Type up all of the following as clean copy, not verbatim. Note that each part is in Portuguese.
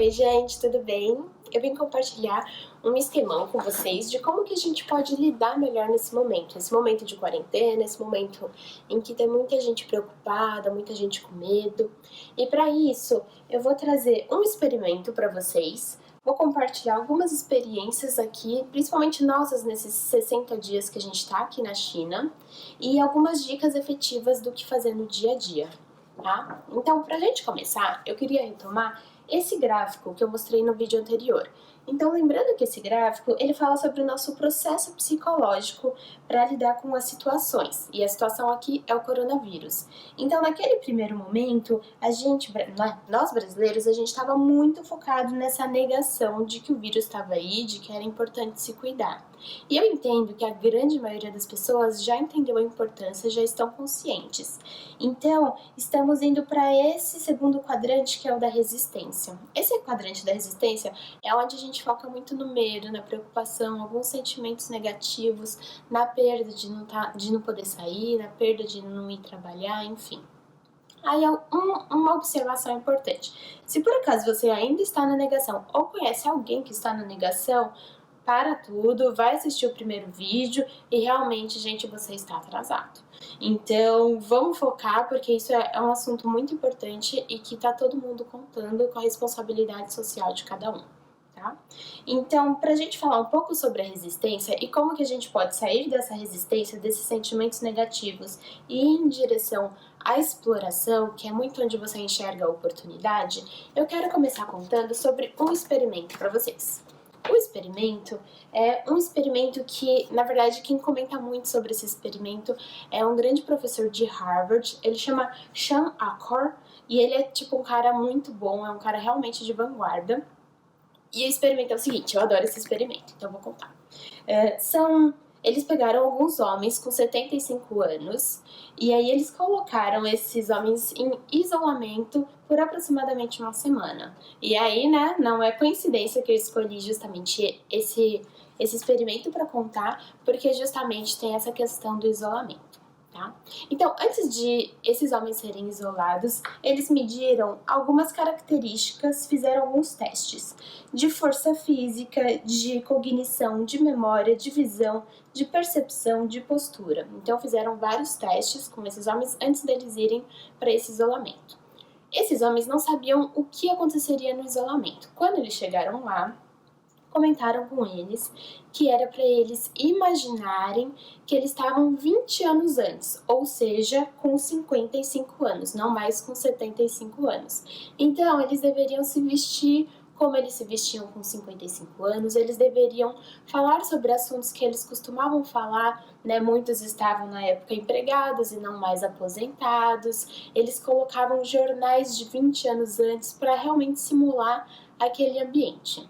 Oi gente, tudo bem? Eu vim compartilhar um esquemão com vocês de como que a gente pode lidar melhor nesse momento de quarentena, esse momento em que tem muita gente preocupada, muita gente com medo. E para isso, eu vou trazer um experimento para vocês. Vou compartilhar algumas experiências aqui, principalmente nossas nesses 60 dias que a gente está aqui na China, e algumas dicas efetivas do que fazer no dia a dia. Tá? Então, para a gente começar, eu queria retomar esse gráfico que eu mostrei no vídeo anterior. Então, lembrando que esse gráfico, ele fala sobre o nosso processo psicológico para lidar com as situações. E a situação aqui é o coronavírus. Então, naquele primeiro momento, nós brasileiros, a gente estava muito focado nessa negação de que o vírus estava aí, de que era importante se cuidar. E eu entendo que a grande maioria das pessoas já entendeu a importância, já estão conscientes. Então, estamos indo para esse segundo quadrante, que é o da resistência. Esse quadrante da resistência é onde a gente foca muito no medo, na preocupação, alguns sentimentos negativos, na perda de não poder sair, na perda de não ir trabalhar, enfim. Aí uma observação importante. Se por acaso você ainda está na negação ou conhece alguém que está na negação, para tudo, vai assistir o primeiro vídeo e realmente, gente, você está atrasado. Então, vamos focar, porque isso é um assunto muito importante e que tá todo mundo contando com a responsabilidade social de cada um, tá? Então, pra gente falar um pouco sobre a resistência e como que a gente pode sair dessa resistência, desses sentimentos negativos e ir em direção à exploração, que é muito onde você enxerga a oportunidade, eu quero começar contando sobre um experimento para vocês. O experimento é um experimento que, na verdade, quem comenta muito sobre esse experimento é um grande professor de Harvard, ele chama Sean Achor, e ele é tipo um cara muito bom, é um cara realmente de vanguarda. E o experimento é o seguinte, eu adoro esse experimento, então eu vou contar. Eles pegaram alguns homens com 75 anos e aí eles colocaram esses homens em isolamento por aproximadamente uma semana. E aí, né, não é coincidência que eu escolhi justamente esse experimento para contar, porque justamente tem essa questão do isolamento. Tá? Então, antes de esses homens serem isolados, eles mediram algumas características, fizeram alguns testes de força física, de cognição, de memória, de visão, de percepção, de postura. Então, fizeram vários testes com esses homens antes deles irem para esse isolamento. Esses homens não sabiam o que aconteceria no isolamento. Quando eles chegaram lá, comentaram com eles que era para eles imaginarem que eles estavam 20 anos antes, ou seja, com 55 anos, não mais com 75 anos. Então, eles deveriam se vestir como eles se vestiam com 55 anos, eles deveriam falar sobre assuntos que eles costumavam falar, né? Muitos estavam na época empregados e não mais aposentados, eles colocavam jornais de 20 anos antes para realmente simular aquele ambiente.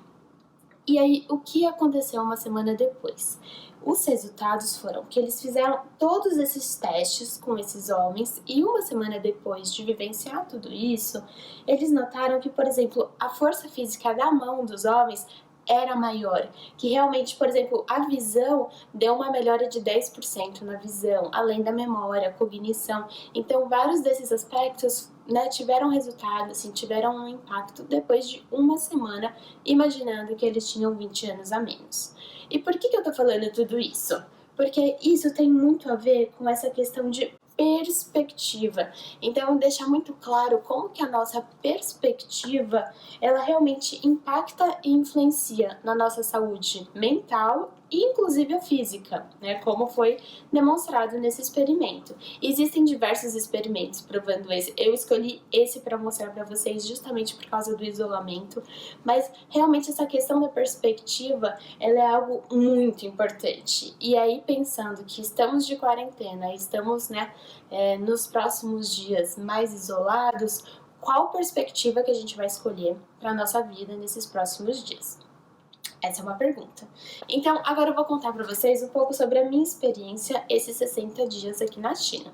E aí, o que aconteceu uma semana depois? Os resultados foram que eles fizeram todos esses testes com esses homens e uma semana depois de vivenciar tudo isso, eles notaram que, por exemplo, a força física da mão dos homens era maior, que realmente, por exemplo, a visão deu uma melhora de 10% na visão, além da memória, a cognição. Então, vários desses aspectos, né, tiveram resultado, assim, tiveram um impacto depois de uma semana, imaginando que eles tinham 20 anos a menos. E por que eu tô falando tudo isso? Porque isso tem muito a ver com essa questão de perspectiva. Então, deixar muito claro como que a nossa perspectiva, ela realmente impacta e influencia na nossa saúde mental e inclusive a física, né, como foi demonstrado nesse experimento. Existem diversos experimentos provando esse. Eu escolhi esse para mostrar para vocês justamente por causa do isolamento, mas realmente essa questão da perspectiva, ela é algo muito importante. E aí, pensando que estamos de quarentena, estamos, né, nos próximos dias mais isolados, qual perspectiva que a gente vai escolher para a nossa vida nesses próximos dias? Essa é uma pergunta. Então, agora eu vou contar para vocês um pouco sobre a minha experiência esses 60 dias aqui na China.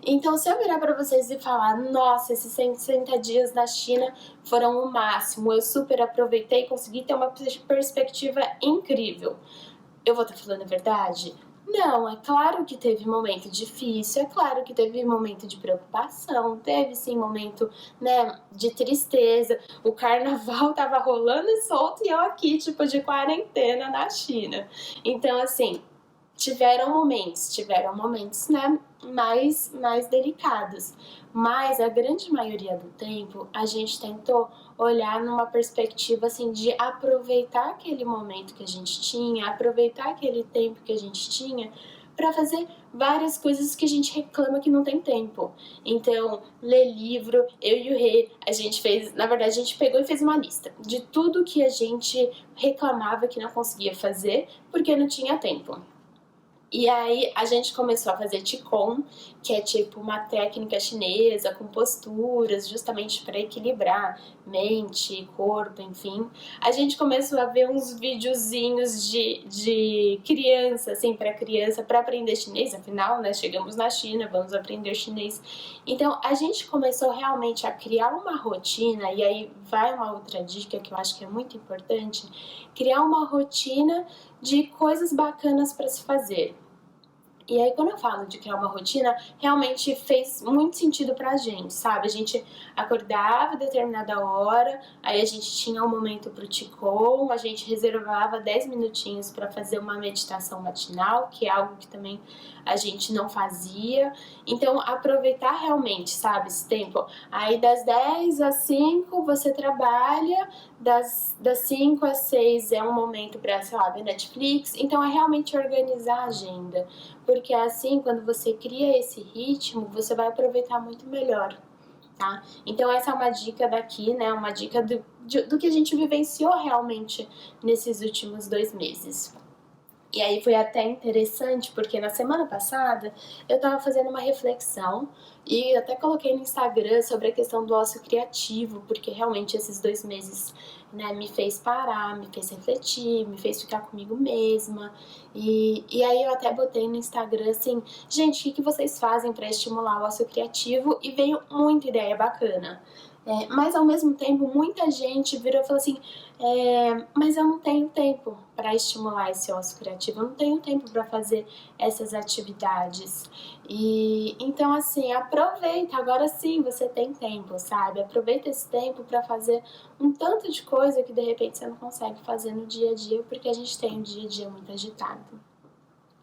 Então, se eu virar para vocês e falar, nossa, esses 60 dias na China foram o máximo, eu super aproveitei e consegui ter uma perspectiva incrível, eu vou estar falando a verdade? Não, é claro que teve momento difícil, é claro que teve momento de preocupação, teve sim momento, né, de tristeza. O carnaval tava rolando e solto e eu aqui, tipo, de quarentena na China. Então, assim, tiveram momentos, né, mais delicados. Mas a grande maioria do tempo a gente tentou olhar numa perspectiva assim de aproveitar aquele momento que a gente tinha, aproveitar aquele tempo que a gente tinha para fazer várias coisas que a gente reclama que não tem tempo. Então, ler livro, eu e o Rê, a gente fez, na verdade, a gente pegou e fez uma lista de tudo que a gente reclamava que não conseguia fazer porque não tinha tempo. E aí a gente começou a fazer Qigong, que é tipo uma técnica chinesa com posturas, justamente para equilibrar mente, corpo, enfim. A gente começou a ver uns videozinhos de criança, assim, para criança, para aprender chinês, afinal, né, chegamos na China, vamos aprender chinês. Então a gente começou realmente a criar uma rotina, e aí vai uma outra dica que eu acho que é muito importante, criar uma rotina de coisas bacanas para se fazer. E aí, quando eu falo de criar uma rotina, realmente fez muito sentido pra gente, sabe? A gente acordava a determinada hora, aí a gente tinha um momento pro Qigong, a gente reservava 10 minutinhos para fazer uma meditação matinal, que é algo que também a gente não fazia. Então, aproveitar realmente, sabe, esse tempo. Aí, das 10 às 5 você trabalha, das 5 às 6 é um momento para, sei lá, ver Netflix. Então, é realmente organizar a agenda. Porque assim, quando você cria esse ritmo, você vai aproveitar muito melhor, tá? Então essa é uma dica daqui, né? Uma dica do que a gente vivenciou realmente nesses últimos 2 meses. E aí foi até interessante, porque na semana passada eu tava fazendo uma reflexão e até coloquei no Instagram sobre a questão do ócio criativo, porque realmente esses 2 meses, né, me fez parar, me fez refletir, me fez ficar comigo mesma. E aí eu até botei no Instagram assim, gente, o que vocês fazem para estimular o ócio criativo? E veio muita ideia bacana. Mas ao mesmo tempo, muita gente virou e falou assim: mas eu não tenho tempo para estimular esse ócio criativo, eu não tenho tempo para fazer essas atividades. E então, assim, aproveita, agora sim você tem tempo, sabe? Aproveita esse tempo para fazer um tanto de coisa que de repente você não consegue fazer no dia a dia, porque a gente tem um dia a dia muito agitado.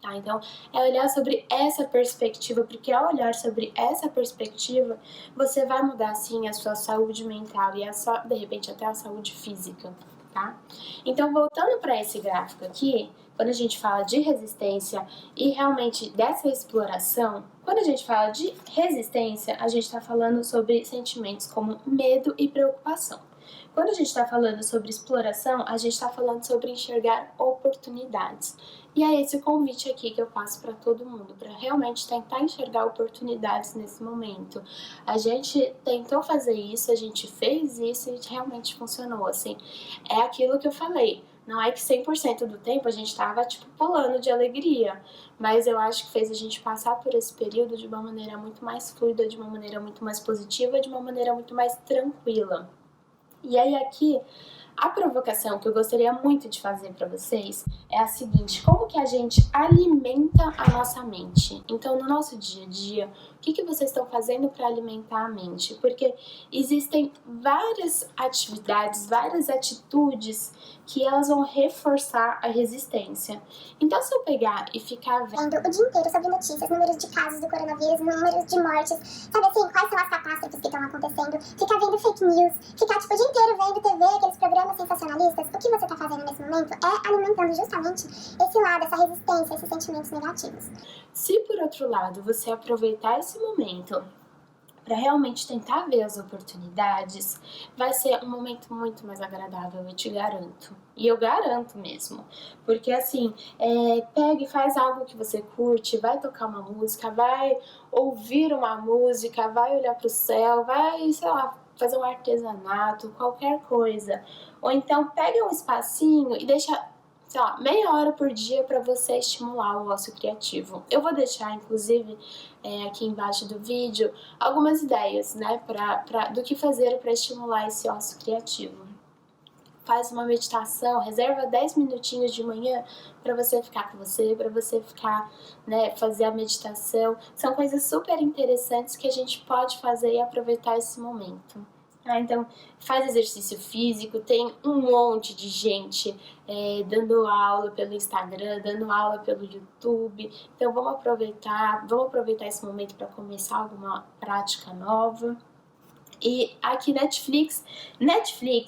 Tá? Então, é olhar sobre essa perspectiva, porque ao olhar sobre essa perspectiva, você vai mudar sim a sua saúde mental e de repente até a saúde física, tá? Então, voltando para esse gráfico aqui, quando a gente fala de resistência e realmente dessa exploração, quando a gente fala de resistência, a gente está falando sobre sentimentos como medo e preocupação. Quando a gente está falando sobre exploração, a gente está falando sobre enxergar oportunidades. E é esse o convite aqui que eu faço para todo mundo, para realmente tentar enxergar oportunidades nesse momento. A gente tentou fazer isso, a gente fez isso e realmente funcionou, assim. É aquilo que eu falei, não é que 100% do tempo a gente estava, tipo, pulando de alegria, mas eu acho que fez a gente passar por esse período de uma maneira muito mais fluida, de uma maneira muito mais positiva, de uma maneira muito mais tranquila. E aí aqui, a provocação que eu gostaria muito de fazer para vocês é a seguinte: como que a gente alimenta a nossa mente? Então, no nosso dia a dia, o que vocês estão fazendo para alimentar a mente? Porque existem várias atividades, várias atitudes que elas vão reforçar a resistência. Então, se eu pegar e ficar vendo o dia inteiro sobre notícias, números de casos do coronavírus, números de mortes, sabe assim, quais são as catástrofes que estão acontecendo, ficar vendo fake news, ficar tipo o dia inteiro vendo TV, aqueles programas sensacionalistas, o que você tá fazendo nesse momento é alimentando justamente esse lado, essa resistência, esses sentimentos negativos. Se por outro lado você aproveitar esse momento para realmente tentar ver as oportunidades, vai ser um momento muito mais agradável, eu te garanto. E eu garanto mesmo. Porque assim, pega e faz algo que você curte, vai tocar uma música, vai ouvir uma música, vai olhar para o céu, vai, sei lá, fazer um artesanato, qualquer coisa. Ou então pega um espacinho e deixa, sei lá, meia hora por dia para você estimular o ócio criativo. Eu vou deixar, inclusive, aqui embaixo do vídeo, algumas ideias, né, do que fazer para estimular esse ócio criativo. faz uma meditação, reserva 10 minutinhos de manhã para você ficar com você, para você ficar, né, fazer a meditação. São coisas super interessantes que a gente pode fazer e aproveitar esse momento. Então, faz exercício físico, tem um monte de gente dando aula pelo Instagram, dando aula pelo YouTube. Então, vamos aproveitar esse momento para começar alguma prática nova. E aqui Netflix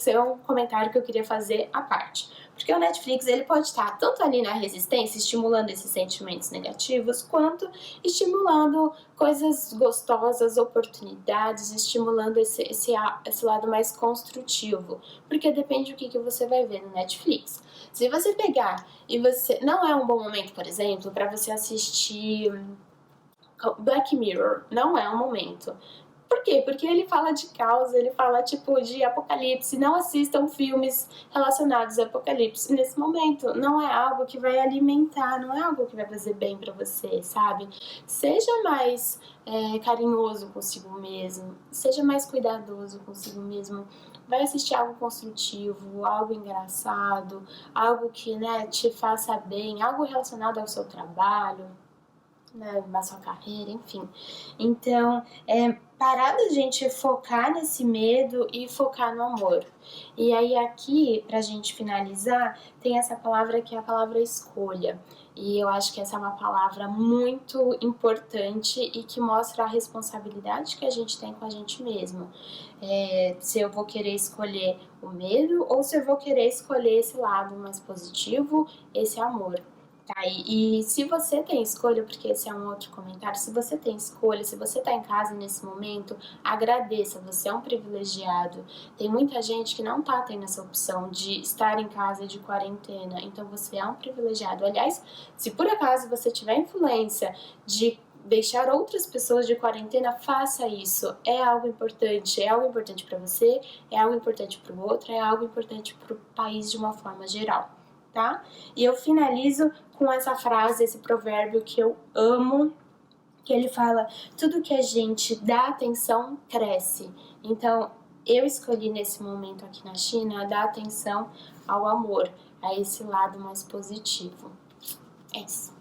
é um comentário que eu queria fazer à parte. Porque o Netflix ele pode estar tanto ali na resistência, estimulando esses sentimentos negativos, quanto estimulando coisas gostosas, oportunidades, estimulando esse lado mais construtivo. Porque depende do que você vai ver no Netflix. Se você pegar e você... Não é um bom momento, por exemplo, para você assistir Black Mirror. Não é um momento. Por quê? Porque ele fala de caos, ele fala tipo de apocalipse. Não assistam filmes relacionados a apocalipse nesse momento. Não é algo que vai alimentar, não é algo que vai fazer bem pra você, sabe? Seja mais carinhoso consigo mesmo, seja mais cuidadoso consigo mesmo. Vai assistir algo construtivo, algo engraçado, algo que, né, te faça bem, algo relacionado ao seu trabalho, na sua carreira, enfim. Então, parar da gente focar nesse medo e focar no amor. E aí aqui, pra gente finalizar, tem essa palavra que é a palavra escolha. E eu acho que essa é uma palavra muito importante e que mostra a responsabilidade que a gente tem com a gente mesmo. Se eu vou querer escolher o medo ou se eu vou querer escolher esse lado mais positivo, esse amor. Tá, e se você tem escolha, porque esse é um outro comentário, se você tem escolha, se você tá em casa nesse momento, agradeça, você é um privilegiado. Tem muita gente que não tá tendo essa opção de estar em casa de quarentena, então você é um privilegiado. Aliás, se por acaso você tiver influência de deixar outras pessoas de quarentena, faça isso. É algo importante para você, é algo importante para o outro, é algo importante para o país de uma forma geral. Tá? E eu finalizo com essa frase, esse provérbio que eu amo, que ele fala: tudo que a gente dá atenção cresce. Então, eu escolhi nesse momento aqui na China dar atenção ao amor, a esse lado mais positivo. É isso.